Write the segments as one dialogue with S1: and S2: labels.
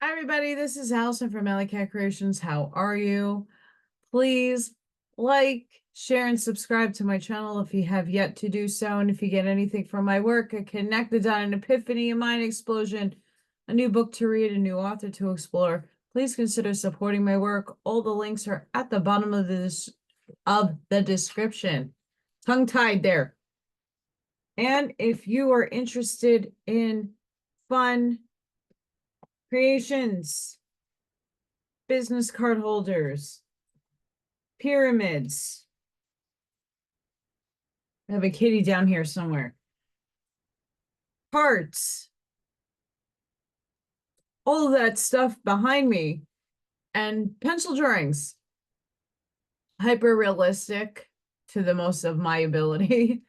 S1: Hi, everybody. This is Allison from Alley Cat Creations. How are you? Please like, share, and subscribe to my channel if you have yet to do so. And if you get anything from my work, a connect the dot, an epiphany, a mind explosion, a new book to read, a new author to explore, please consider supporting my work. All the links are at the bottom of the description. Tongue-tied there. And if you are interested in fun creations, business card holders, pyramids. I have a kitty down here somewhere. Hearts. All of that stuff behind me. And pencil drawings. Hyper realistic to the most of my ability.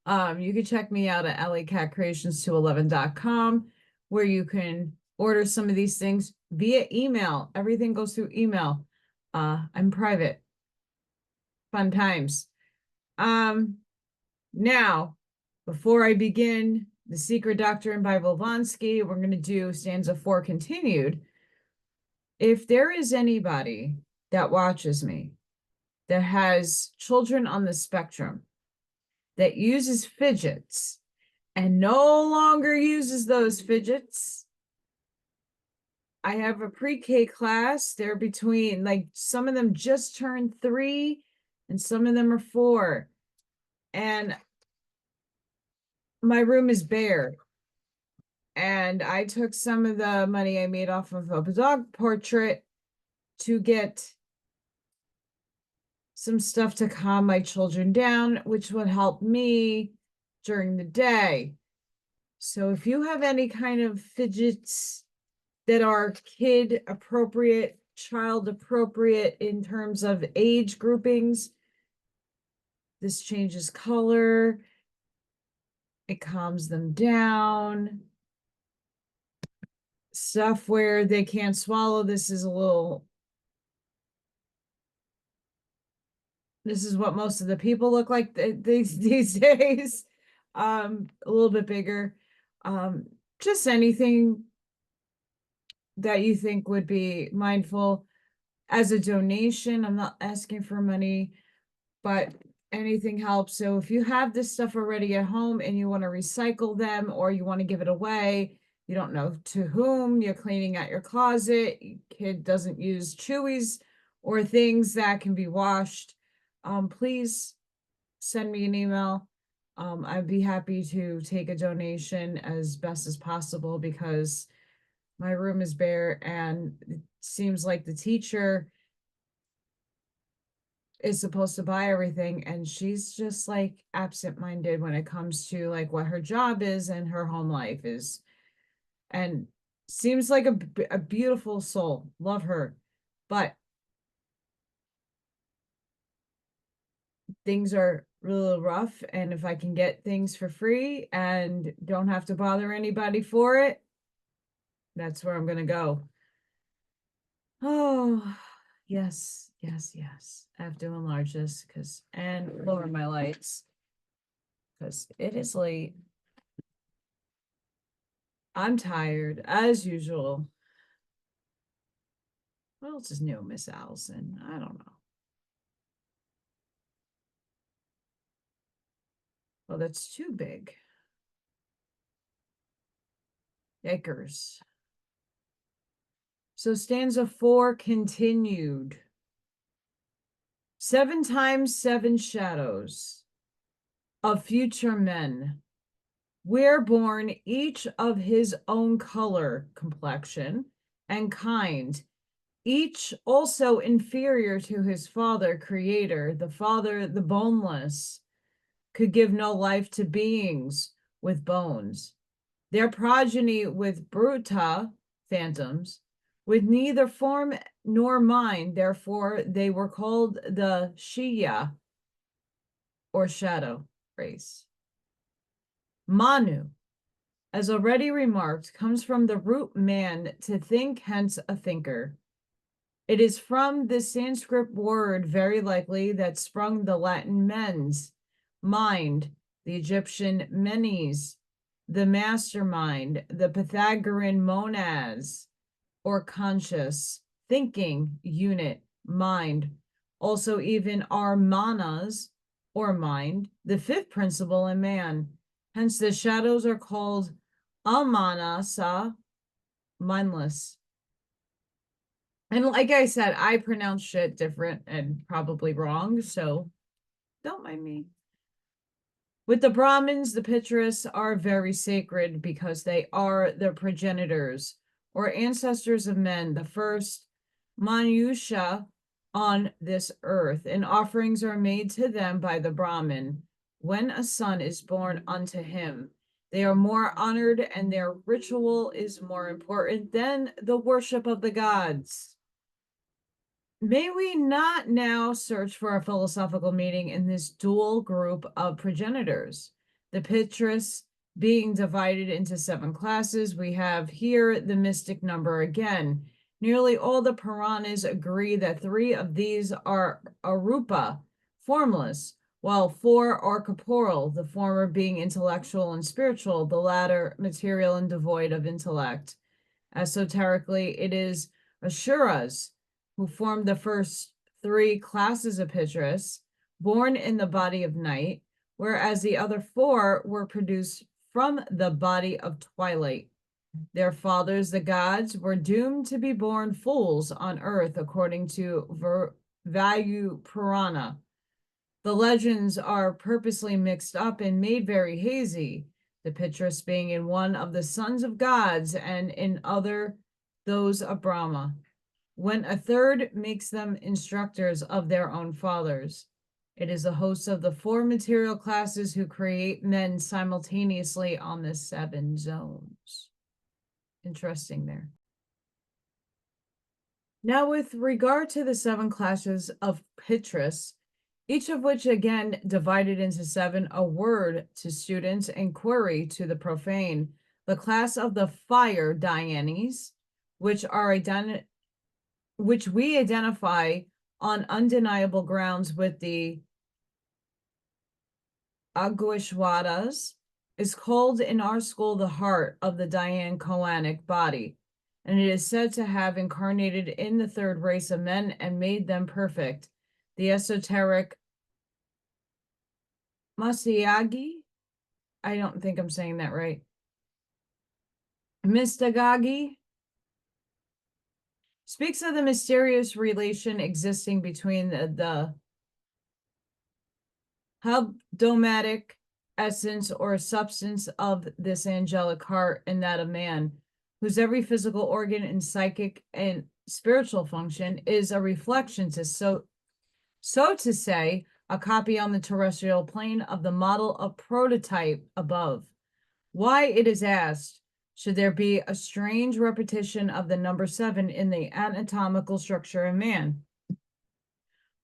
S1: You can check me out at alleycatcreations211.com where you can order some of these things via email. Everything goes through email. I'm private. Fun times. Now, before I begin the Secret Doctrine by Blavatsky, we're going to do stanza 4 continued. If there is anybody that watches me that has children on the spectrum that uses fidgets and no longer uses those fidgets, I have a pre-K class. They're between, like, some of them just turned 3 and some of them are 4. And my room is bare. And I took some of the money I made off of a dog portrait to get some stuff to calm my children down, which would help me during the day. So if you have any kind of fidgets that are kid appropriate, child appropriate in terms of age groupings, this changes color. It calms them down. Stuff where they can't swallow, this is what most of the people look like these days. A little bit bigger. Just anything that you think would be mindful as a donation. I'm not asking for money, but anything helps. So if you have this stuff already at home and you want to recycle them or you want to give it away, you don't know to whom, you're cleaning out your closet, kid doesn't use Chewies or things that can be washed, please send me an email. I'd be happy to take a donation as best as possible because my room is bare and it seems like the teacher is supposed to buy everything and she's just like absent-minded when it comes to like what her job is and her home life is, and seems like a beautiful soul. Love her, but things are really rough, and if I can get things for free and don't have to bother anybody for it, that's where I'm gonna go. Oh, yes, yes, yes. I have to enlarge this and lower my lights because it is late. I'm tired, as usual. What else is new, Miss Allison? I don't know. Well, that's too big. Yikers. So stanza 4 continued. 7 times 7 shadows of future men. We're born each of his own color, complexion, and kind, each also inferior to his father, creator, the father, the boneless, could give no life to beings with bones. Their progeny with bruta, phantoms, with neither form nor mind, therefore they were called the Shia, or shadow race. Manu, as already remarked, comes from the root man, to think, hence a thinker. It is from the Sanskrit word very likely that sprung the Latin mens, mind, the Egyptian menes, the mastermind, the Pythagorean monads, or conscious, thinking unit, mind. Also, even our manas, or mind, the fifth principle in man. Hence, the shadows are called amanasa, mindless. And like I said, I pronounce shit different and probably wrong, so don't mind me. With the Brahmins, the Pitras are very sacred because they are the progenitors or ancestors of men, the first Manusha on this earth, and offerings are made to them by the Brahmin. When a son is born unto him, they are more honored, and their ritual is more important than the worship of the gods. May we not now search for a philosophical meaning in this dual group of progenitors? The Pitras being divided into 7 classes, we have here the mystic number again. Nearly all the Puranas agree that 3 of these are arupa, formless, while 4 are corporeal, the former being intellectual and spiritual, the latter material and devoid of intellect. Esoterically, it is Ashuras, who formed the first 3 classes of Pitras, born in the body of night, whereas the other 4 were produced from the body of twilight. Their fathers, the gods, were doomed to be born fools on earth, according to Vayu Purana. The legends are purposely mixed up and made very hazy, the Pitras being in one of the sons of gods and in other those of Brahma, when a third makes them instructors of their own fathers. It is a host of the 4 material classes who create men simultaneously on the 7 zones. Interesting there. Now, with regard to the 7 classes of Pitras, each of which again divided into 7, a word to students and query to the profane, the class of the fire Dhyanis, which we identify on undeniable grounds with the Agwishwadas, is called in our school the heart of the Dhyan Koanic body, and it is said to have incarnated in the 3rd race of men and made them perfect. The esoteric Masyagi, I don't think I'm saying that right, Mystagagi, speaks of the mysterious relation existing between the hebdomatic essence or substance of this angelic heart and that of man, whose every physical organ and psychic and spiritual function is a reflection to so to say, a copy on the terrestrial plane of the model of prototype above. Why, it is asked, should there be a strange repetition of the number 7 in the anatomical structure of man?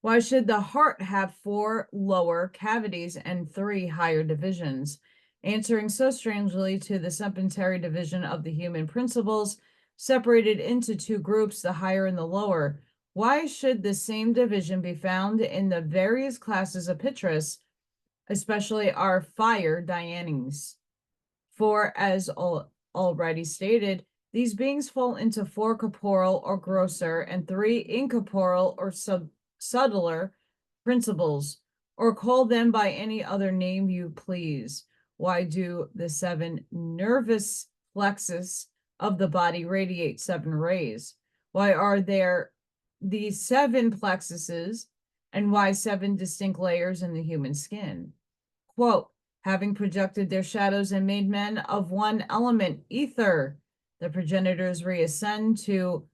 S1: Why should the heart have 4 lower cavities and 3 higher divisions, answering so strangely to the supplementary division of the human principles, separated into 2 groups, the higher and the lower? Why should the same division be found in the various classes of Pitras, especially our fire Dhyanis? For, as already stated, these beings fall into 4 corporeal or grosser and 3 incorporeal or subtler principles, or call them by any other name you please. Why do the 7 nervous plexus of the body radiate 7 rays? Why are there these 7 plexuses, and why 7 distinct layers in the human skin? Quote, having projected their shadows and made men of one element, ether, the progenitors reascend to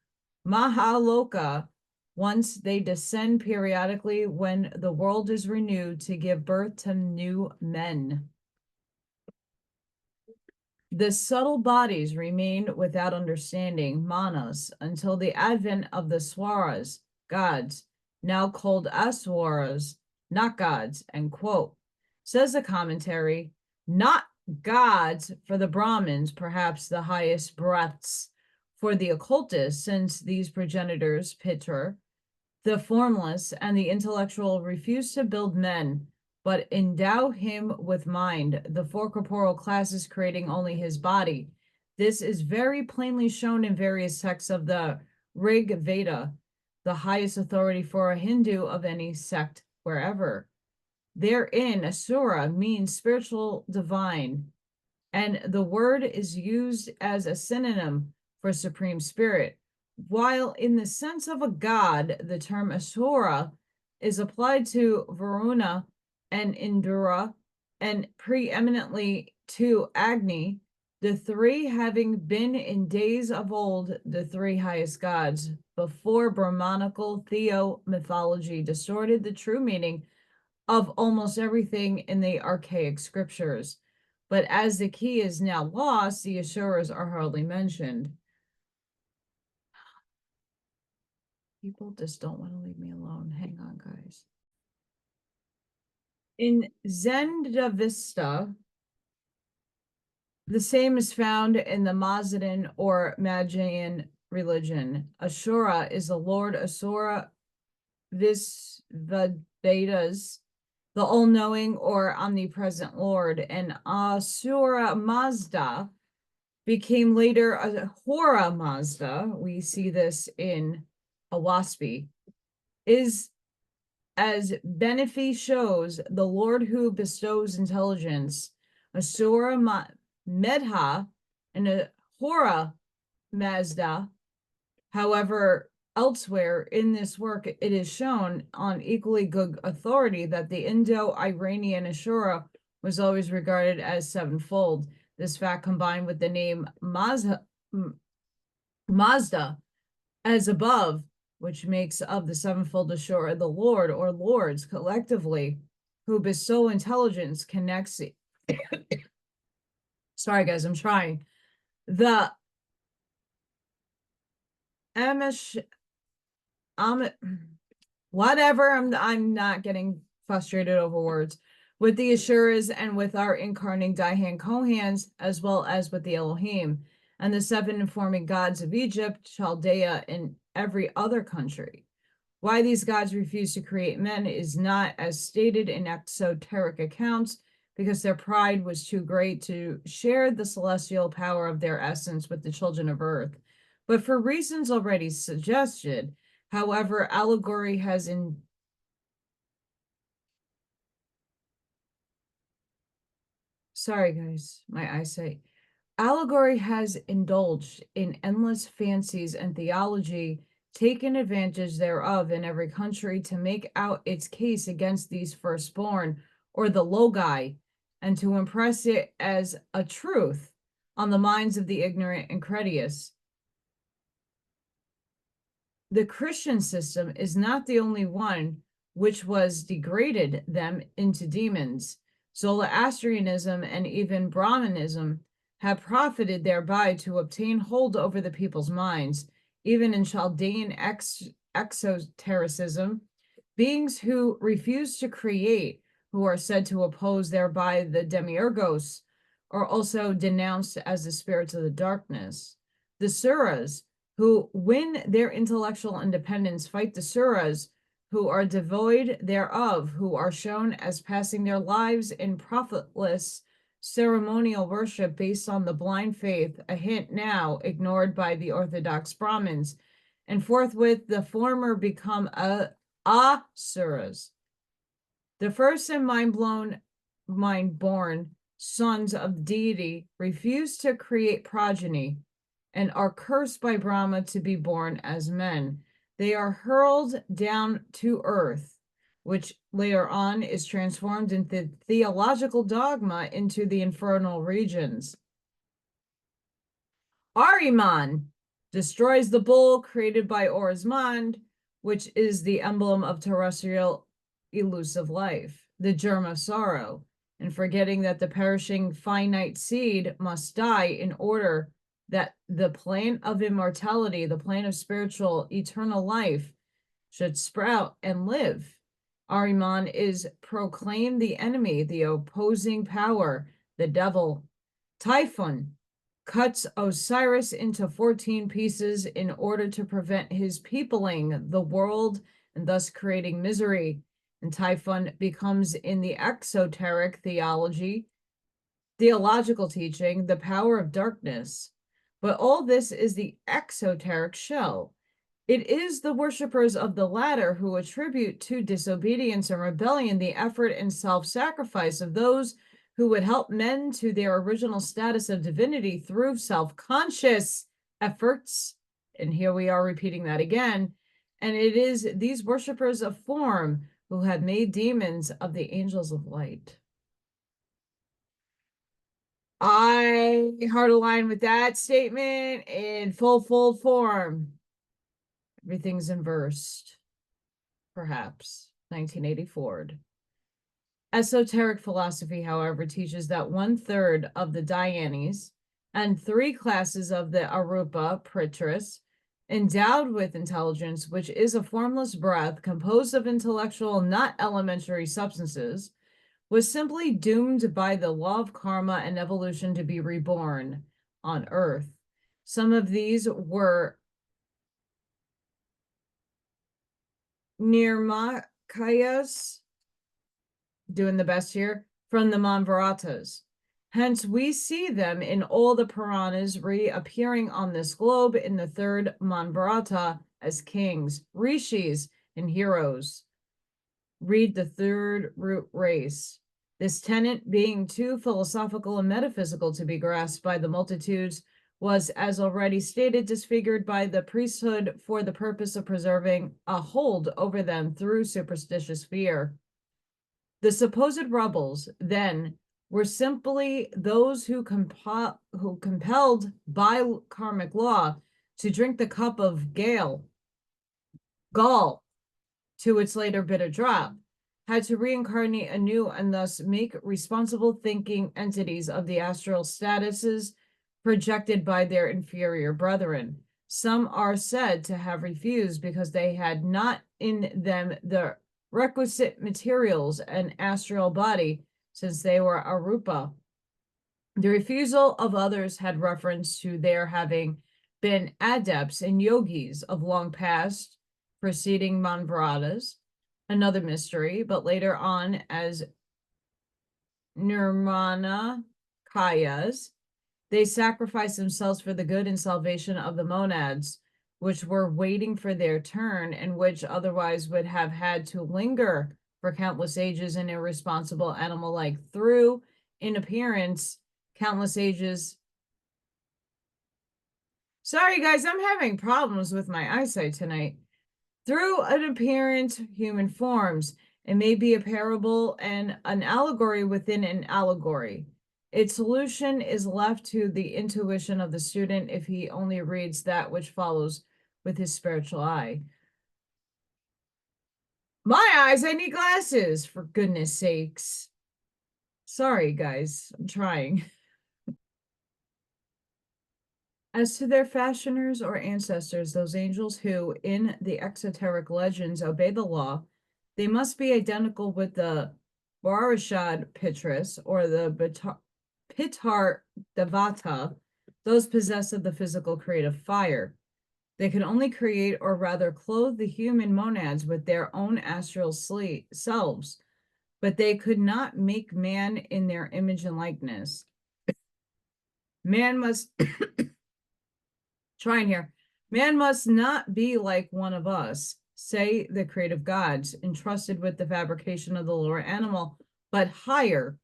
S1: Mahaloka. Once they descend periodically when the world is renewed to give birth to new men. The subtle bodies remain without understanding, manas, until the advent of the swaras, gods, now called aswaras, not gods, end quote. Says the commentary, not gods for the Brahmins, perhaps the highest breaths for the occultists, since these progenitors, Pitra, the formless and the intellectual, refuse to build men, but endow him with mind, the 4 corporeal classes creating only his body. This is very plainly shown in various texts of the Rig Veda, the highest authority for a Hindu of any sect wherever. Therein, Asura means spiritual divine, and the word is used as a synonym for supreme spirit. While in the sense of a god, the term Asura is applied to Varuna and Indra, and preeminently to Agni, the three having been in days of old the three highest gods, before Brahmanical Theo mythology distorted the true meaning of almost everything in the archaic scriptures. But as the key is now lost, the Asuras are hardly mentioned. People just don't want to leave me alone. Hang on, guys. In Zendavista, the same is found in the Mazdan or Magian religion. Ashura is the Lord Asura Visvadetas, the all-knowing or omnipresent Lord, and Asura Mazda became later Ahura Mazda. We see this in Awaspi, is, as Benefi shows, the Lord who bestows intelligence. Asura Medha and Ahura Mazda. However, elsewhere in this work, it is shown on equally good authority that the Indo-Iranian Ashura was always regarded as sevenfold. This fact, combined with the name Mazda as above, which makes of the sevenfold Ashura the Lord or lords collectively who bestow intelligence, connects. Sorry, guys, I'm trying. The whatever, I'm not getting frustrated over words, with the Asuras and with our incarnating Daihan Kohans, as well as with the Elohim and the seven informing gods of Egypt, Chaldea, and every other country. Why these gods refuse to create men is not as stated in exoteric accounts, because their pride was too great to share the celestial power of their essence with the children of earth. But for reasons already suggested, however, allegory has sorry guys, my eyesight. Allegory has indulged in endless fancies and theology, taken advantage thereof in every country to make out its case against these firstborn, or the logi, and to impress it as a truth on the minds of the ignorant and credulous. The Christian system is not the only one which was degraded them into demons. Zoroastrianism and even Brahmanism have profited thereby to obtain hold over the people's minds. Even in Chaldean exotericism, beings who refuse to create, who are said to oppose thereby the demiurgos, are also denounced as the spirits of the darkness. The Suras, who win their intellectual independence, fight the Suras, who are devoid thereof, who are shown as passing their lives in profitless ceremonial worship based on the blind faith, a hint now ignored by the Orthodox Brahmins, and forthwith the former become asuras. The first and mind-born sons of deity refuse to create progeny and are cursed by Brahma to be born as men. They are hurled down to earth, which later on is transformed into theological dogma into the infernal regions. Ahriman destroys the bull created by Ormazd, which is the emblem of terrestrial elusive life, the germ of sorrow, and forgetting that the perishing finite seed must die in order that the plant of immortality, the plant of spiritual eternal life, should sprout and live. Ahriman is proclaimed the enemy, the opposing power, the devil. Typhon cuts Osiris into 14 pieces in order to prevent his peopling the world and thus creating misery. And Typhon becomes, in the exoteric theological teaching, the power of darkness. But all this is the exoteric shell. It is the worshippers of the latter who attribute to disobedience and rebellion the effort and self-sacrifice of those who would help men to their original status of divinity through self-conscious efforts. And here we are repeating that again. And it is these worshippers of form who have made demons of the angels of light. I hard align with that statement in full form. Everything's inversed, perhaps. 1980 Ford. Esoteric philosophy, however, teaches that 1/3 of the Dhyanis and 3 classes of the Arupa Pritras, endowed with intelligence, which is a formless breath composed of intellectual, not elementary substances, was simply doomed by the law of karma and evolution to be reborn on Earth. Some of these were Nirmakayas, doing the best here, from the Manvaratas. Hence, we see them in all the Puranas reappearing on this globe in the 3rd Manvarata as kings, rishis, and heroes. Read the 3rd root race. This tenet, being too philosophical and metaphysical to be grasped by the multitudes, was, as already stated, disfigured by the priesthood for the purpose of preserving a hold over them through superstitious fear. The supposed rebels, then, were simply those who compelled by karmic law to drink the cup of gall to its later bitter drop, had to reincarnate anew and thus make responsible thinking entities of the astral statuses projected by their inferior brethren. Some are said to have refused because they had not in them the requisite materials and astral body, since they were arupa. The refusal of others had reference to their having been adepts and yogis of long past, preceding Manvaratas, another mystery, but later on as Nirmana Kayas, they sacrificed themselves for the good and salvation of the monads, which were waiting for their turn and which otherwise would have had to linger for countless ages in irresponsible animal-like through, in appearance, countless ages. Sorry, guys, I'm having problems with my eyesight tonight. Through an apparent human forms. It may be a parable and an allegory within an allegory. Its solution is left to the intuition of the student if he only reads that which follows with his spiritual eye. My eyes, I need glasses, for goodness sakes. Sorry, guys, I'm trying. As to their fashioners or ancestors, those angels who, in the exoteric legends, obey the law, they must be identical with the Varashad Pitras or the Pitar Devata, those possessed of the physical creative fire. They can only create, or rather clothe, the human monads with their own astral selves, but they could not make man in their image and likeness. Man must trying here. Man must not be like one of us, say the creative gods, entrusted with the fabrication of the lower animal, but higher.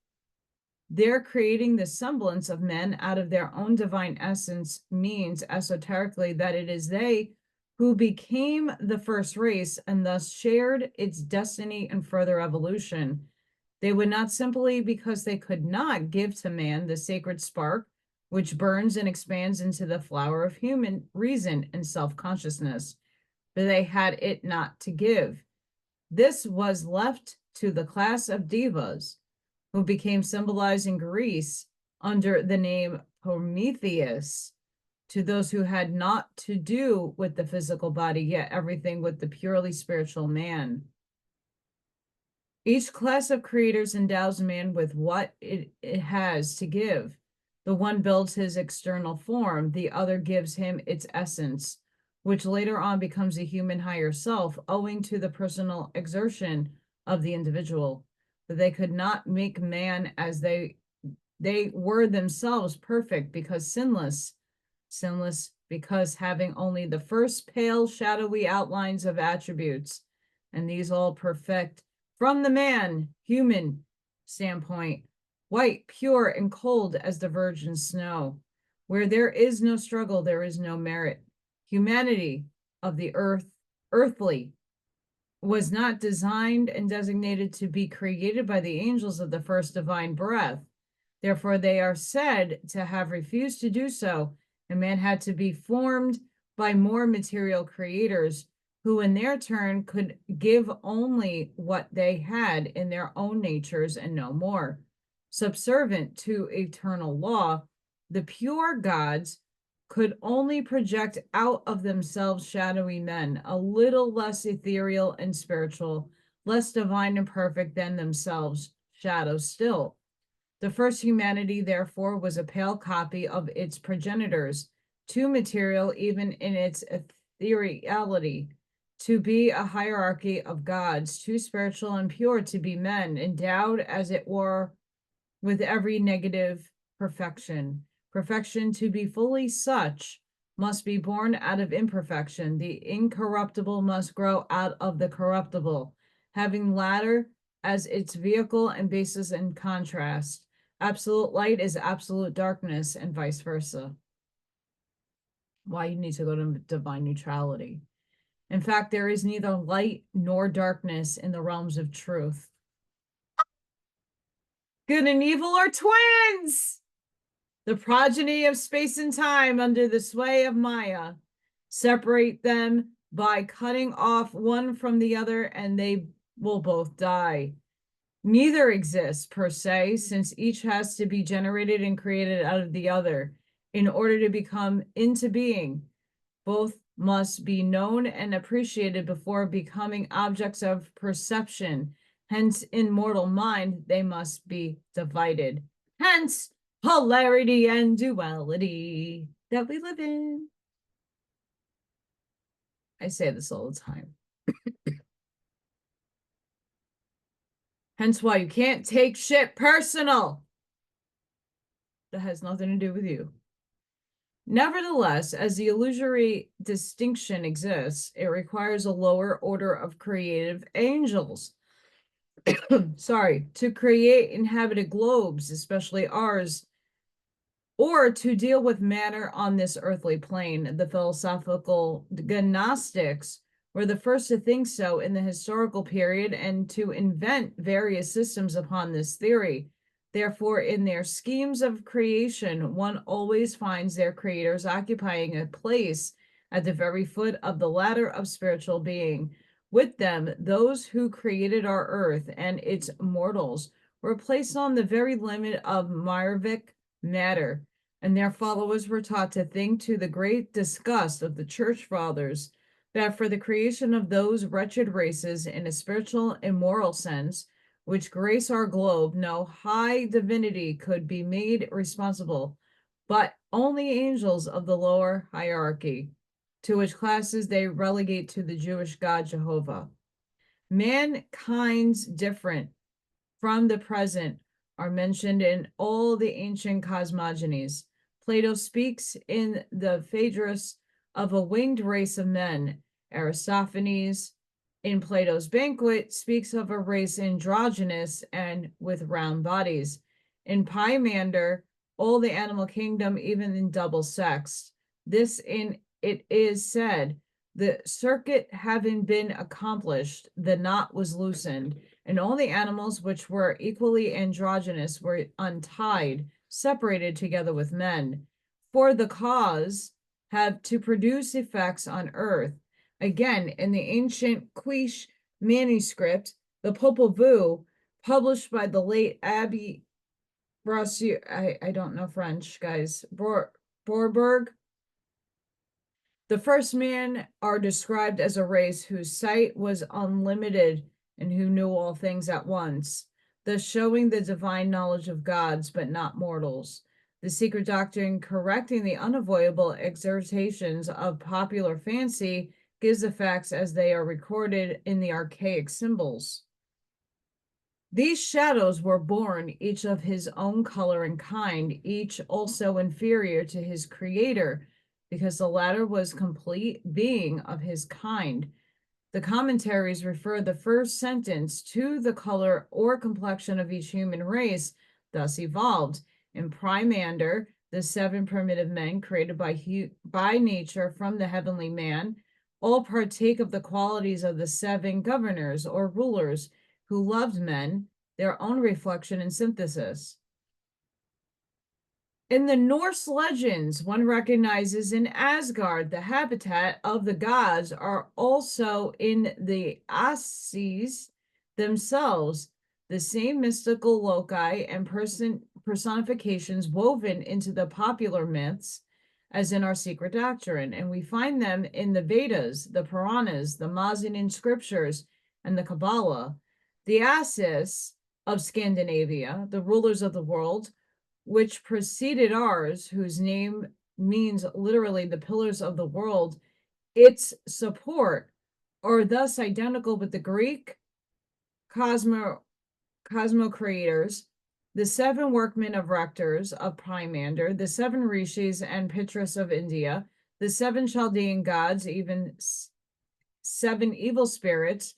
S1: Their creating the semblance of men out of their own divine essence means esoterically that it is they who became the first race and thus shared its destiny and further evolution. They would not simply because they could not give to man the sacred spark which burns and expands into the flower of human reason and self-consciousness, but they had it not to give. This was left to the class of divas, who became symbolized in Greece under the name Prometheus, to those who had naught to do with the physical body, yet everything with the purely spiritual man. Each class of creators endows man with what it has to give. The one builds his external form, the other gives him its essence, which later on becomes a human higher self, owing to the personal exertion of the individual. But they could not make man as they were themselves perfect, because sinless, sinless because having only the first pale, shadowy outlines of attributes, and these all perfect from the man, human standpoint, white, pure, and cold as the virgin snow. Where there is no struggle, there is no merit. Humanity of the earthly, was not designed and designated to be created by the angels of the first divine breath. Therefore, they are said to have refused to do so, and man had to be formed by more material creators who in their turn could give only what they had in their own natures and no more. Subservient to eternal law, the pure gods could only project out of themselves shadowy men, a little less ethereal and spiritual, less divine and perfect than themselves, shadows still. The first humanity, therefore, was a pale copy of its progenitors, too material even in its ethereality, to be a hierarchy of gods, too spiritual and pure to be men, endowed as it were with every negative perfection. Perfection to be fully such must be born out of imperfection. The incorruptible must grow out of the corruptible, having latter as its vehicle and basis and contrast. Absolute light is absolute darkness and vice versa. Why you need to go to divine neutrality. In fact, there is neither light nor darkness in the realms of truth. Good and evil are twins, the progeny of space and time under the sway of Maya. Separate them by cutting off one from the other, and they will both die. Neither exists per se, since each has to be generated and created out of the other in order to become into being. Both must be known and appreciated before becoming objects of perception. Hence, in mortal mind, they must be divided. Hence, polarity and duality that we live in. I say this all the time. Hence why you can't take shit personal. That has nothing to do with you. Nevertheless, as the illusory distinction exists, it requires a lower order of creative angels. To create inhabited globes, especially ours, or to deal with matter on this earthly plane. The philosophical Gnostics were the first to think so in the historical period and to invent various systems upon this theory. Therefore, in their schemes of creation, one always finds their creators occupying a place at the very foot of the ladder of spiritual being. With them, those who created our earth and its mortals were placed on the very limit of Myrvic matter, and their followers were taught to think, to the great disgust of the church fathers, that for the creation of those wretched races in a spiritual and moral sense, which grace our globe, no high divinity could be made responsible, but only angels of the lower hierarchy, to which classes they relegate to the Jewish God Jehovah. Mankind's different from the present are mentioned in all the ancient cosmogonies. Plato speaks in the Phaedrus of a winged race of men. Aristophanes, in Plato's Banquet, speaks of a race androgynous and with round bodies. In Pymander, all the animal kingdom, even in double sexed. This in it is said, the circuit having been accomplished, the knot was loosened, and all the animals which were equally androgynous were untied, separated together with men. For the cause have to produce effects on earth. Again, in the ancient Quiche manuscript, the Popol Vuh, published by the late Abbé Brassier, I don't know French, guys, Borberg, the first men are described as a race whose sight was unlimited and who knew all things at once, thus showing the divine knowledge of gods, but not mortals. The secret doctrine, correcting the unavoidable exertions of popular fancy, gives the facts as they are recorded in the archaic symbols. These shadows were born, each of his own color and kind, each also inferior to his creator, because the latter was complete being of his kind. The commentaries refer the first sentence to the color or complexion of each human race, thus evolved. In Primander, the 7 primitive men created by nature from the heavenly man, all partake of the qualities of the 7 governors or rulers who loved men, their own reflection and synthesis. In the Norse legends, one recognizes in Asgard, the habitat of the gods, are also in the Ases themselves, the same mystical loci and personifications woven into the popular myths as in our secret doctrine. And we find them in the Vedas, the Puranas, the Mazinin scriptures, and the Kabbalah. The Ases of Scandinavia, the rulers of the world, which preceded ours, whose name means literally the pillars of the world, its support are thus identical with the Greek cosmo creators, the 7 workmen of rectors of Primander, the 7 rishis and Pitras of India, the 7 Chaldean gods, even 7 evil spirits,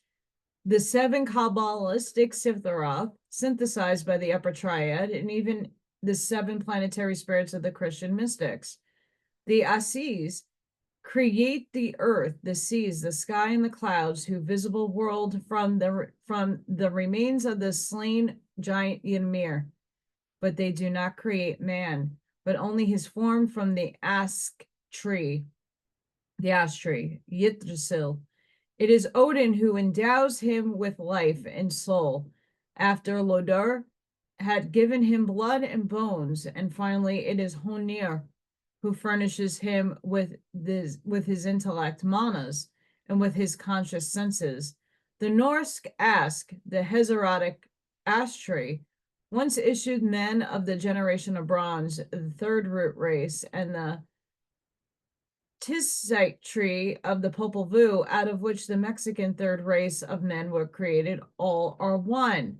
S1: the 7 Kabbalistic Sipharoth, synthesized by the Upper Triad, and even the 7 planetary spirits of the Christian mystics. The Ases create the earth, the seas, the sky, and the clouds, whose visible world from the remains of the slain giant Ymir. But they do not create man, but only his form from the ash tree, Yggdrasil. It is Odin who endows him with life and soul, after Lodur had given him blood and bones, and finally it is Honir who furnishes him with his intellect, manas, and with his conscious senses. The Norse ask, the Hesiodic ash tree, once issued men of the generation of bronze, the 3rd root race, and the Tisite tree of the Popol Vuh, out of which the Mexican 3rd race of men were created, all are one.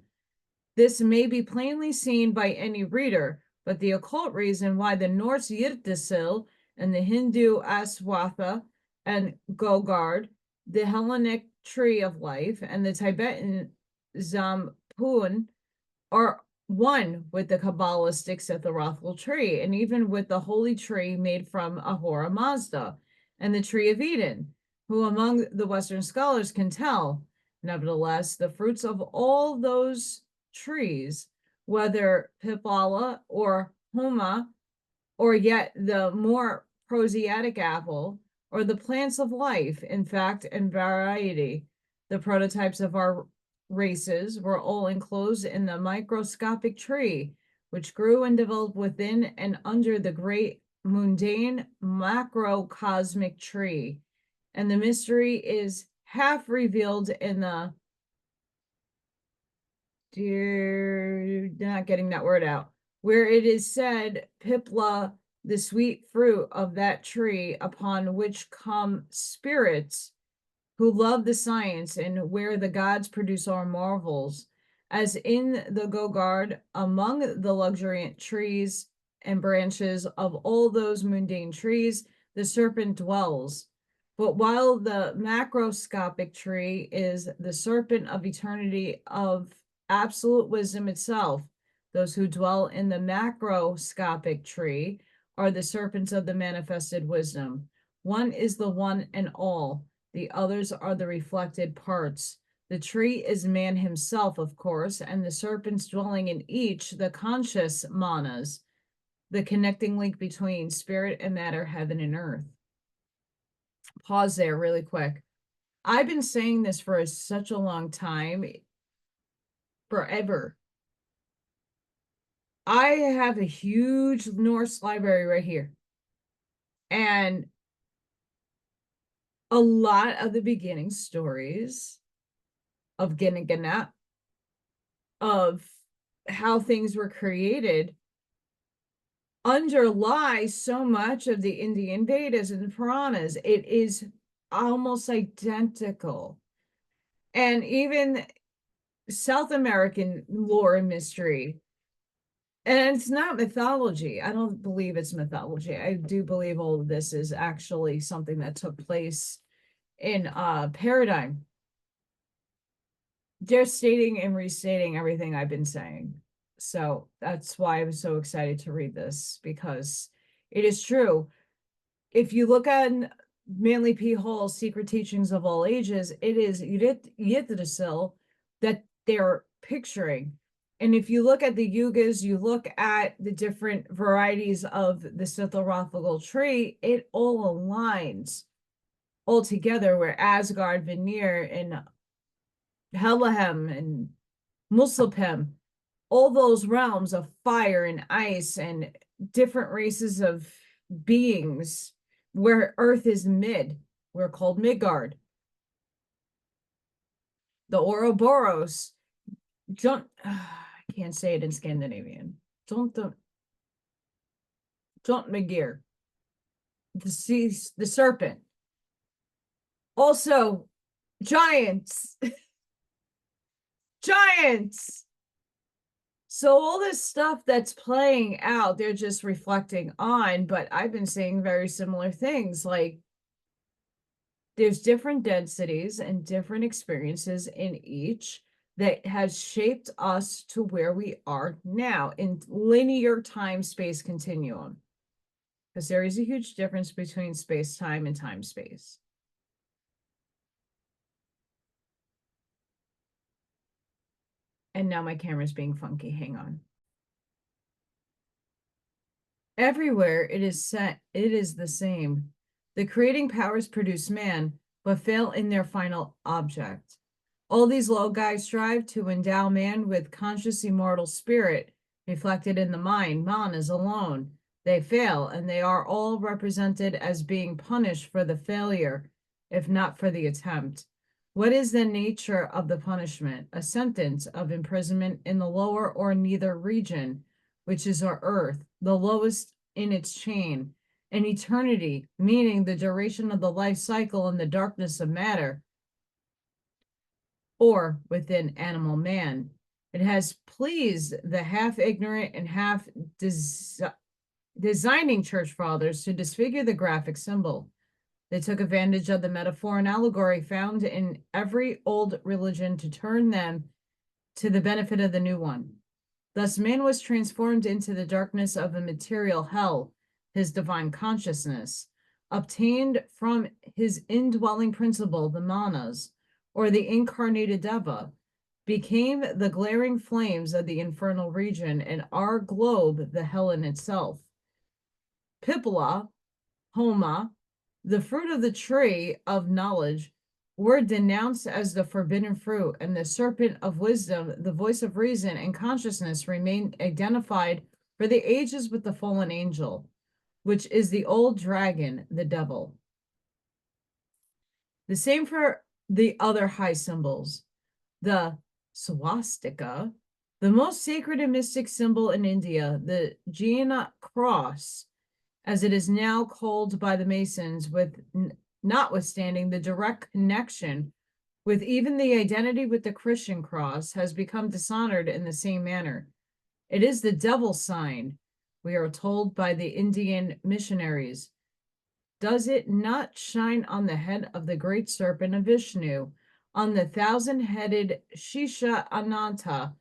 S1: This may be plainly seen by any reader, but the occult reason why the Norse Yggdrasil and the Hindu Aswatha and Gogard, the Hellenic tree of life, and the Tibetan Zampoon are one with the Kabbalistic Sipharothal tree, and even with the holy tree made from Ahura Mazda and the tree of Eden, who among the Western scholars can tell. Nevertheless, the fruits of all those trees, whether Pipala or Homa, or yet the more prosiatic apple, or the plants of life, in fact and variety, the prototypes of our races were all enclosed in the microscopic tree, which grew and developed within and under the great mundane macrocosmic tree. And the mystery is half revealed in the not getting that word out, where it is said, Pipla, the sweet fruit of that tree, upon which come spirits who love the science, and where the gods produce our marvels, as in the Gogard, among the luxuriant trees and branches of all those mundane trees, the serpent dwells. But while the macroscopic tree is the serpent of eternity, of absolute wisdom itself, those who dwell in the macroscopic tree are the serpents of the manifested wisdom. One is the one and all, the others are the reflected parts. The tree is man himself, of course, and the serpents dwelling in each, the conscious manas, the connecting link between spirit and matter, heaven and earth. Pause there really quick. I've been saying this for such a long time, forever. I have a huge Norse library right here. And a lot of the beginning stories of Ginnegana, of how things were created, underlie so much of the Indian Vedas and the Puranas. It is almost identical. And even South American lore and mystery, And it's not mythology. I don't believe it's mythology. I do believe all of this is actually something that took place in paradigm. Just stating and restating everything I've been saying. So that's why I was so excited to read this, because it is true. If you look at Manly P. Hall's Secret Teachings of All Ages, it is Yggdrasil that they're picturing. And if you look at the yugas, you look at the different varieties of the Theosophical tree, it all aligns all together, where Asgard, Vanir, and Helheim, and Muspelheim, all those realms of fire and ice and different races of beings, where Earth is mid, we're called Midgard. The Ouroboros, I can't say it in Scandinavian. Don't Megir, the serpent. Also, giants, giants. So all this stuff that's playing out, they're just reflecting on, but I've been seeing very similar things. Like, there's different densities and different experiences in each that has shaped us to where we are now in linear time-space continuum. Because there is a huge difference between space-time and time-space. And now my camera's being funky. Hang on. Everywhere it is the same. The creating powers produce man, but fail in their final object. All these low guys strive to endow man with conscious immortal spirit, reflected in the mind. Man is alone. They fail, and they are all represented as being punished for the failure, if not for the attempt. What is the nature of the punishment? A sentence of imprisonment in the lower or neither region, which is our earth, the lowest in its chain, an eternity, meaning the duration of the life cycle in the darkness of matter, or within animal man. It has pleased the half ignorant and half designing church fathers to disfigure the graphic symbol. They took advantage of the metaphor and allegory found in every old religion to turn them to the benefit of the new one. Thus, man was transformed into the darkness of a material hell, his divine consciousness, obtained from his indwelling principle, the manas, or the incarnated deva, became the glaring flames of the infernal region, and our globe, the hell in itself. Pipala, Homa, the fruit of the tree of knowledge, were denounced as the forbidden fruit, and the serpent of wisdom, the voice of reason and consciousness, remained identified for the ages with the fallen angel, which is the old dragon, the devil. The same for the other high symbols. The swastika, the most sacred and mystic symbol in India, the Jaina cross, as it is now called by the Masons, with notwithstanding the direct connection with even the identity with the Christian cross, has become dishonored in the same manner. It is the devil's sign, we are told by the Indian missionaries. Does it not shine on the head of the great serpent of Vishnu, on the thousand-headed Shisha Ananta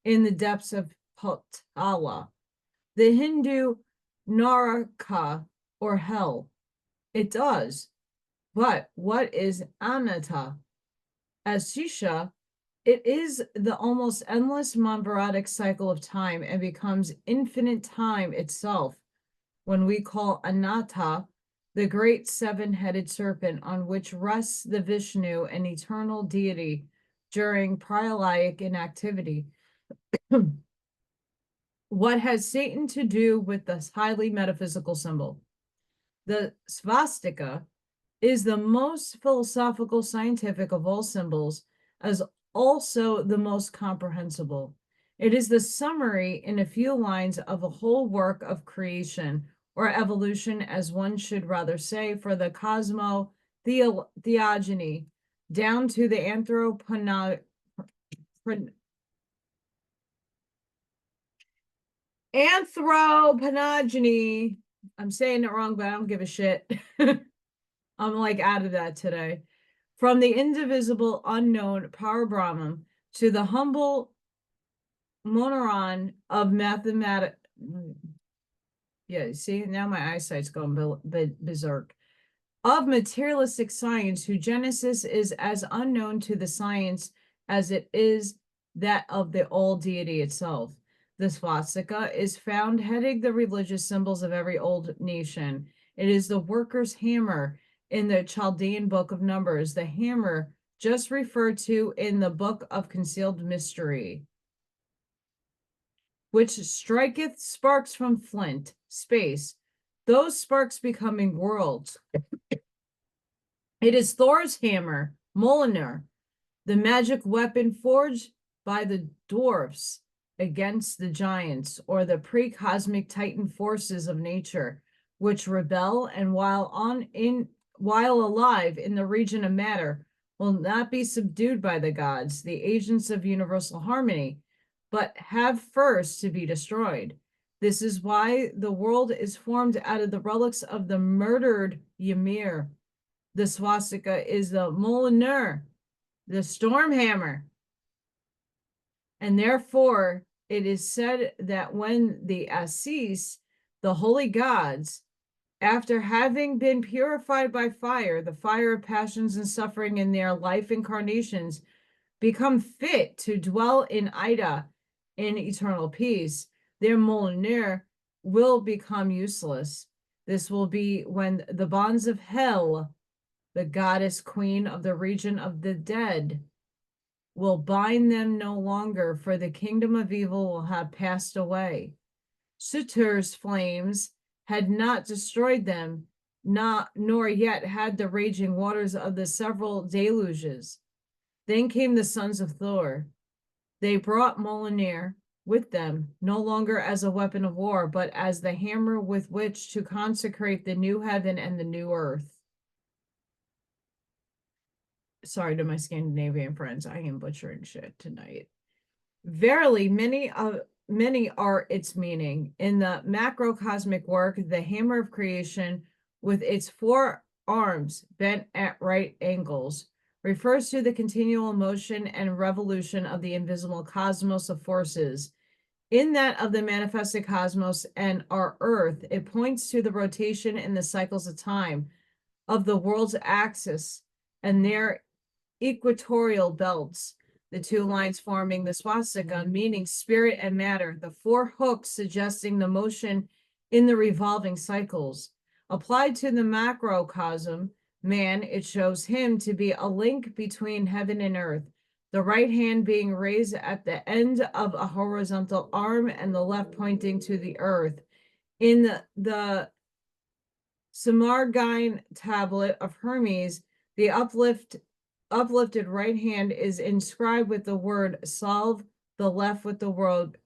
S1: in the depths of Patala, the Hindu Naraka, or hell? It does. But what is Anatta? As Shisha, it is the almost endless Monvarodic cycle of time and becomes infinite time itself when we call Anatta the great seven-headed serpent on which rests the Vishnu, an eternal deity during pralayik inactivity. What has Satan to do with this highly metaphysical symbol? The swastika is the most philosophical, scientific of all symbols, as also the most comprehensible. It is the summary in a few lines of a whole work of creation, or evolution, as one should rather say, for the cosmotheogony, down to the Anthropogenys. I'm saying it wrong, but I don't give a shit. I'm like out of that today. From the indivisible, unknown Power Brahman to the humble monoron of mathematics. Yeah, see, now my eyesight's going berserk. Of materialistic science, whose genesis is as unknown to the science as it is that of the old deity itself. The swastika is found heading the religious symbols of every old nation. It is the worker's hammer in the Chaldean book of Numbers, the hammer just referred to in the book of concealed mystery, which striketh sparks from flint, space, those sparks becoming worlds. It is Thor's hammer, Mjolnir, the magic weapon forged by the dwarfs against the giants, or the pre-cosmic titan forces of nature, which rebel and while alive in the region of matter, will not be subdued by the gods, the agents of universal harmony, but have first to be destroyed. This is why the world is formed out of the relics of the murdered Ymir. The swastika is the Mjolnir, the storm hammer. And therefore, it is said that when the Assis, the holy gods, after having been purified by fire, the fire of passions and suffering in their life incarnations, become fit to dwell in Ida in eternal peace, their Mjolnir will become useless. This will be when the bonds of hell, the goddess queen of the region of the dead, will bind them no longer, for the kingdom of evil will have passed away. Sutur's flames had not destroyed them, nor yet had the raging waters of the several deluges. Then came the sons of Thor. They brought Mjolnir with them, no longer as a weapon of war, but as the hammer with which to consecrate the new heaven and the new earth. Sorry to my Scandinavian friends, I am butchering shit tonight. Verily, many are its meaning. In the macrocosmic work, the hammer of creation, with its 4 arms bent at right angles, refers to the continual motion and revolution of the invisible cosmos of forces. In that of the manifested cosmos and our earth, it points to the rotation in the cycles of time of the world's axis and their equatorial belts, the 2 lines forming the swastika, meaning spirit and matter, the 4 hooks suggesting the motion in the revolving cycles. Applied to the macrocosm, man, it shows him to be a link between heaven and earth, the right hand being raised at the end of a horizontal arm and the left pointing to the earth. In the Samargine tablet of Hermes, the uplifted right hand is inscribed with the word salve, the left with the word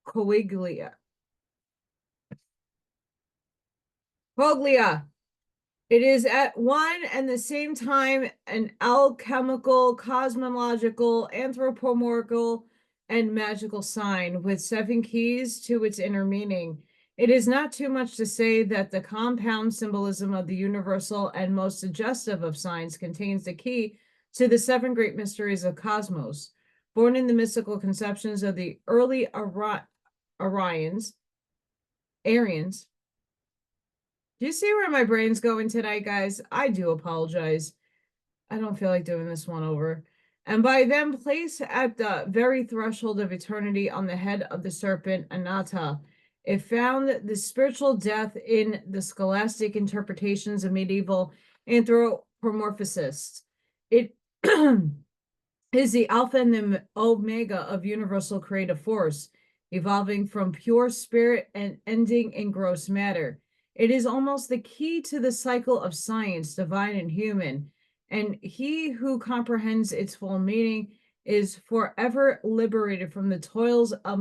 S1: coglia. It is at one and the same time an alchemical, cosmological, anthropomorphical, and magical sign with 7 keys to its inner meaning. It is not too much to say that the compound symbolism of the universal and most suggestive of signs contains the key to the 7 great mysteries of cosmos. Born in the mystical conceptions of the early Aryans. Do you see where my brain's going tonight, guys? I do apologize. I don't feel like doing this one over. And by them placed at the very threshold of eternity on the head of the serpent Anatta, it found the spiritual death in the scholastic interpretations of medieval anthropomorphicists. It is the alpha and the omega of universal creative force, evolving from pure spirit and ending in gross matter. It is almost the key to the cycle of science, divine and human, and he who comprehends its full meaning is forever liberated from the toils of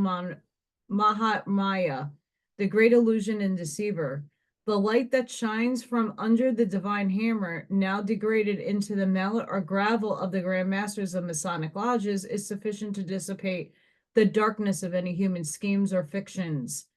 S1: Mahamaya, the great illusion and deceiver. The light that shines from under the divine hammer, now degraded into the mallet or gravel of the grand masters of Masonic lodges, is sufficient to dissipate the darkness of any human schemes or fictions.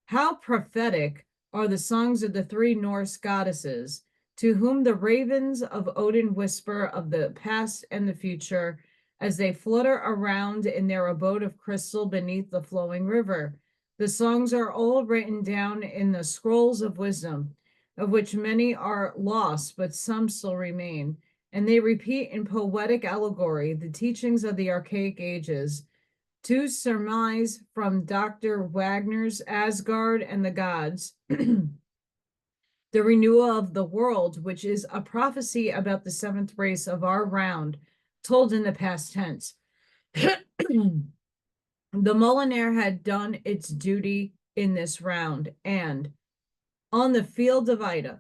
S1: How prophetic are the songs of the three Norse goddesses, to whom the ravens of Odin whisper of the past and the future as they flutter around in their abode of crystal beneath the flowing river. The songs are all written down in the scrolls of wisdom, of which many are lost, but some still remain, and they repeat in poetic allegory the teachings of the archaic ages, to surmise from Dr. Wagner's Asgard and the Gods, the renewal of the world, which is a prophecy about the seventh race of our round, told in the past tense. The Molinaire had done its duty in this round, and on the field of Ida,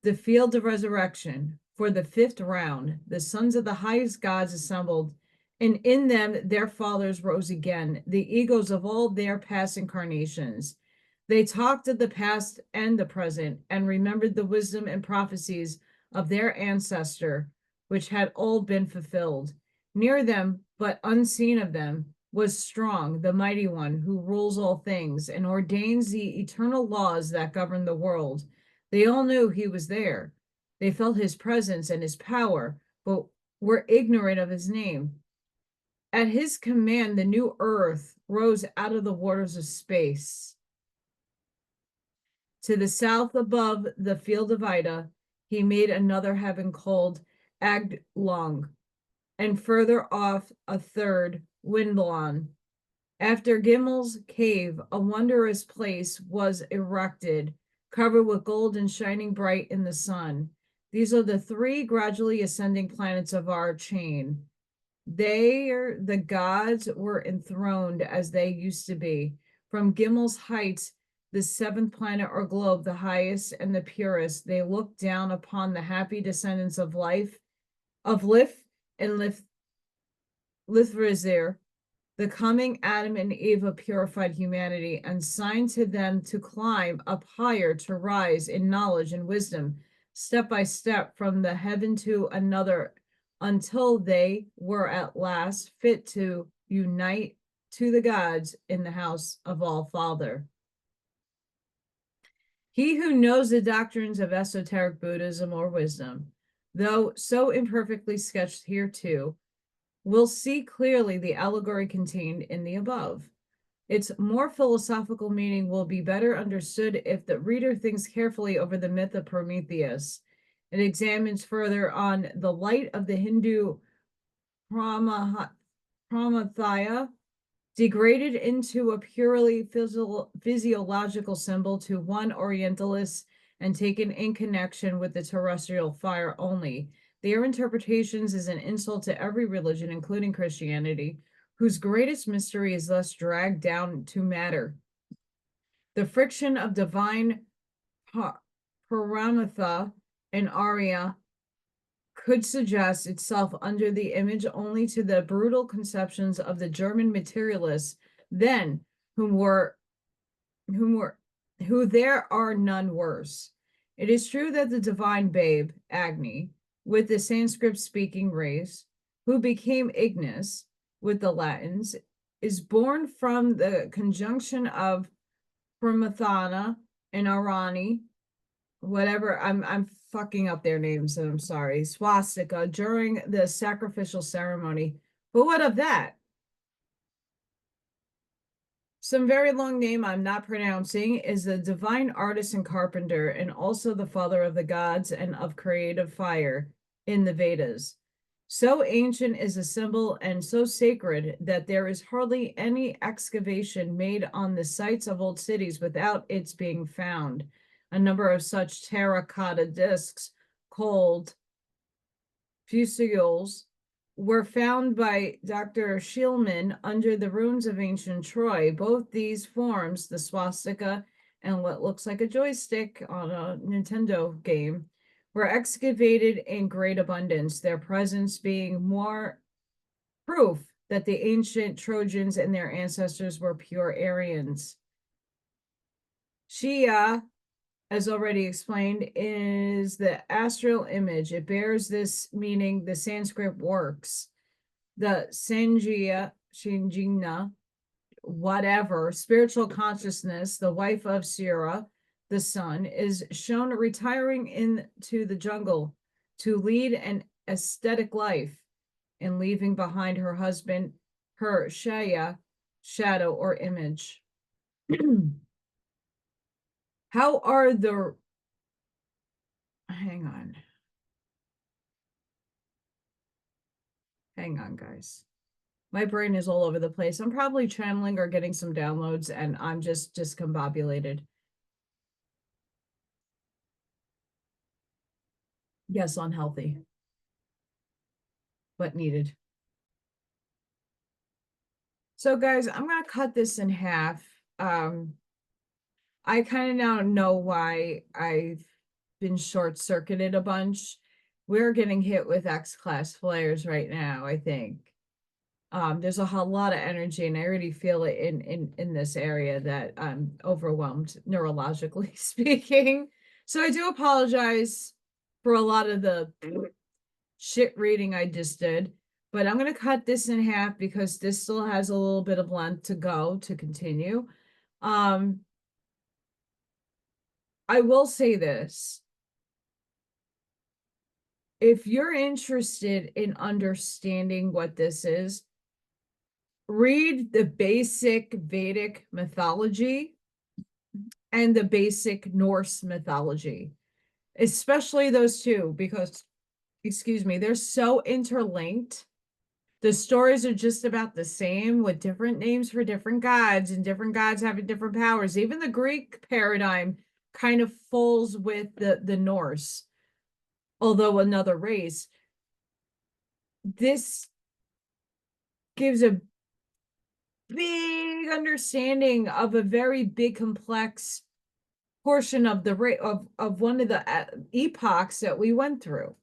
S1: the field of resurrection, for the fifth round, the sons of the highest gods assembled, and in them their fathers rose again, the egos of all their past incarnations. They talked of the past and the present, and remembered the wisdom and prophecies of their ancestor, which had all been fulfilled. Near them, but unseen of them, was strong, the mighty one, who rules all things, and ordains the eternal laws that govern the world. They all knew he was there. They felt his presence and his power, but were ignorant of his name. At his command, the new earth rose out of the waters of space. To the south above the field of Ida, he made another heaven called Aglong, and further off a third, Windblon. After Gimmel's cave, a wondrous place was erected, covered with gold and shining bright in the sun. These are the three gradually ascending planets of our chain. The gods were enthroned as they used to be. From Gimmel's heights, the seventh planet or globe, the highest and the purest, they looked down upon the happy descendants of life, of Lith and Lithrizir, the coming Adam and Eve of purified humanity, and signed to them to climb up higher, to rise in knowledge and wisdom, step by step from the heaven to another, until they were at last fit to unite to the gods in the house of all Father. He who knows the doctrines of esoteric Buddhism or wisdom, though so imperfectly sketched here too, will see clearly the allegory contained in the above. Its more philosophical meaning will be better understood if the reader thinks carefully over the myth of Prometheus. It examines further on the light of the Hindu Pramathaya, degraded into a purely physiological symbol to one Orientalist and taken in connection with the terrestrial fire only. Their interpretations is an insult to every religion, including Christianity, whose greatest mystery is thus dragged down to matter. The friction of divine Paramatha and Arya could suggest itself under the image only to the brutal conceptions of the German materialists then, who there are none worse. It is true that the divine babe, Agni, with the Sanskrit-speaking race, who became Ignis with the Latins, is born from the conjunction of Pramathana and Arani, whatever, I'm fucking up their names, and I'm sorry, swastika, during the sacrificial ceremony. But what of that? Some very long name I'm not pronouncing is the divine artist and carpenter, and also the father of the gods and of creative fire in the Vedas. So ancient is the symbol and so sacred that there is hardly any excavation made on the sites of old cities without its being found. A number of such terracotta discs called fusibles were found by Dr. Schielman under the ruins of ancient Troy. Both these forms, the swastika and what looks like a joystick on a Nintendo game, were excavated in great abundance, their presence being more proof that the ancient Trojans and their ancestors were pure Aryans. Shia, as already explained, is the astral image. It bears this meaning, the Sanskrit works. The Sanjina, whatever, spiritual consciousness, the wife of Sira, the sun, is shown retiring into the jungle to lead an aesthetic life and leaving behind her husband, her Shaya, shadow or image. How are the, hang on, guys. My brain is all over the place. I'm probably channeling or getting some downloads and I'm just discombobulated. Yes, unhealthy, but needed. So guys, I'm going to cut this in half. I kind of now know why I've been short-circuited a bunch. We're getting hit with X-class flares right now, I think. There's a lot of energy, and I already feel it in this area that I'm overwhelmed, neurologically speaking. So I do apologize for a lot of the shit reading I just did, but I'm going to cut this in half because this still has a little bit of length to go to continue. I will say this. If you're interested in understanding what this is, read the basic Vedic mythology and the basic Norse mythology, especially those two, because, excuse me, they're so interlinked. The stories are just about the same with different names for different gods and different gods having different powers. Even the Greek paradigm kind of falls with the Norse, although another race. This gives a big understanding of a very big complex portion of the of one of the epochs that we went through.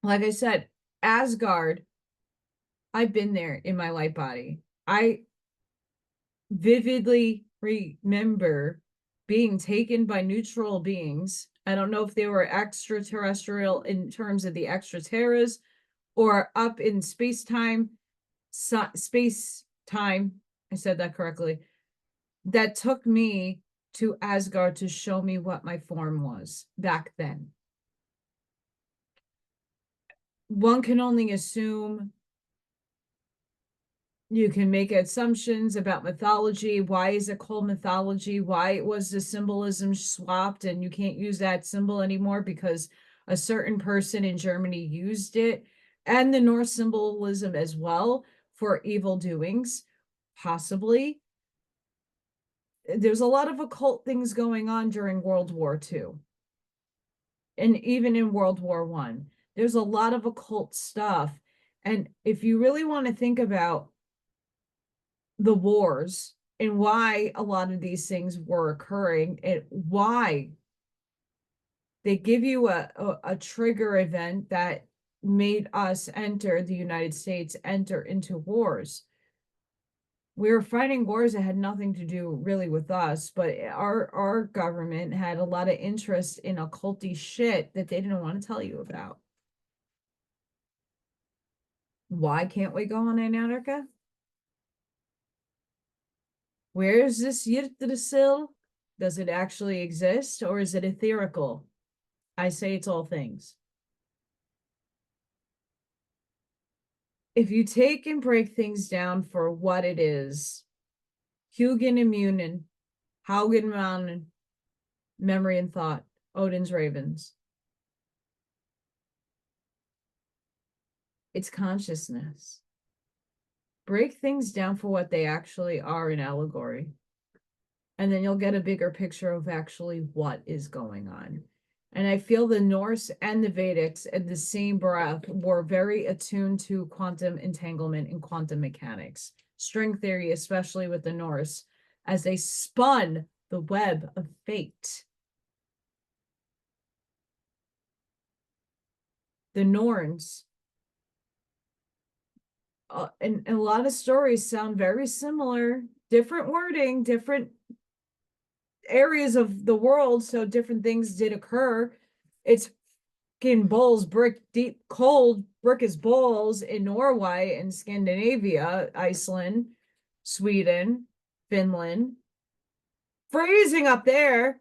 S1: Like I said, Asgard, I've been there in my light body. I vividly remember being taken by neutral beings. I don't know if they were extraterrestrial in terms of the extraterras or up in space-time, space-time, I said that correctly, that took me to Asgard to show me what my form was back then. One can only assume, you can make assumptions about mythology. Why is it called mythology? Why was the symbolism swapped and you can't use that symbol anymore because a certain person in Germany used it, and the Norse symbolism as well for evil doings, possibly. There's a lot of occult things going on during World War II. And even in World War I, there's a lot of occult stuff. And if you really want to think about the wars and why a lot of these things were occurring and why they give you a trigger event that made us enter the United States, enter into wars. We were fighting wars that had nothing to do really with us, but our government had a lot of interest in occulty shit that they didn't want to tell you about. Why can't we go on Antarctica? Where is this Yggdrasil? Does it actually exist, or is it etherical? I say it's all things. If you take and break things down for what it is, Hugin and Munin, Haugen Mountain, memory and thought, Odin's ravens. It's consciousness. Break things down for what they actually are in allegory. And then you'll get a bigger picture of actually what is going on. And I feel the Norse and the Vedics in the same breath were very attuned to quantum entanglement and quantum mechanics. String theory, especially with the Norse, as they spun the web of fate. The Norns, and a lot of stories sound very similar, different wording, different areas of the world, so different things did occur. It's fucking balls, brick, deep, cold, brick as balls in Norway and Scandinavia, Iceland. Sweden, Finland, freezing up there,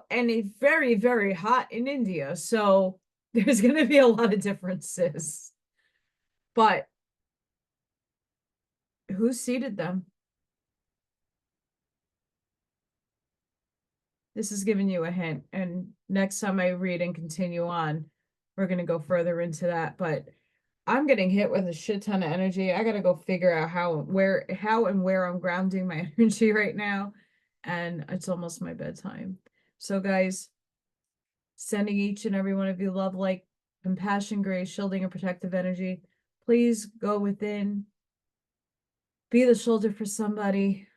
S1: and it's very, very hot in India. So there's going to be a lot of differences. But who seeded them? This is giving you a hint. And next time I read and continue on, we're going to go further into that. But I'm getting hit with a shit ton of energy. I got to go figure out how and where I'm grounding my energy right now. And it's almost my bedtime. So guys, sending each and every one of you love, light, compassion, grace, shielding, and protective energy. Please go within, be the shoulder for somebody,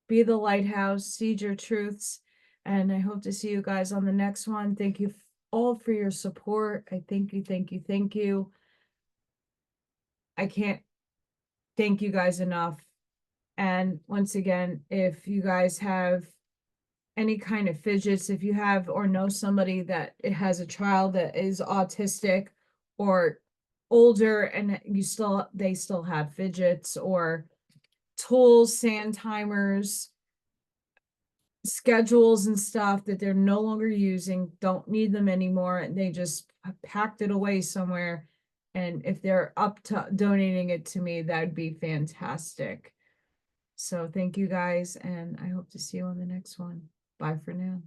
S1: be the lighthouse, seed your truths. And I hope to see you guys on the next one. Thank you all for your support. I thank you, thank you, thank you. I can't thank you guys enough. And once again, if you guys have any kind of fidgets, if you have or know somebody that has a child that is autistic or older and they still have fidgets or tools, sand timers, schedules and stuff that they're no longer using, don't need them anymore, and they just packed it away somewhere. And if they're up to donating it to me, that'd be fantastic. So thank you guys, and I hope to see you on the next one. Bye for now.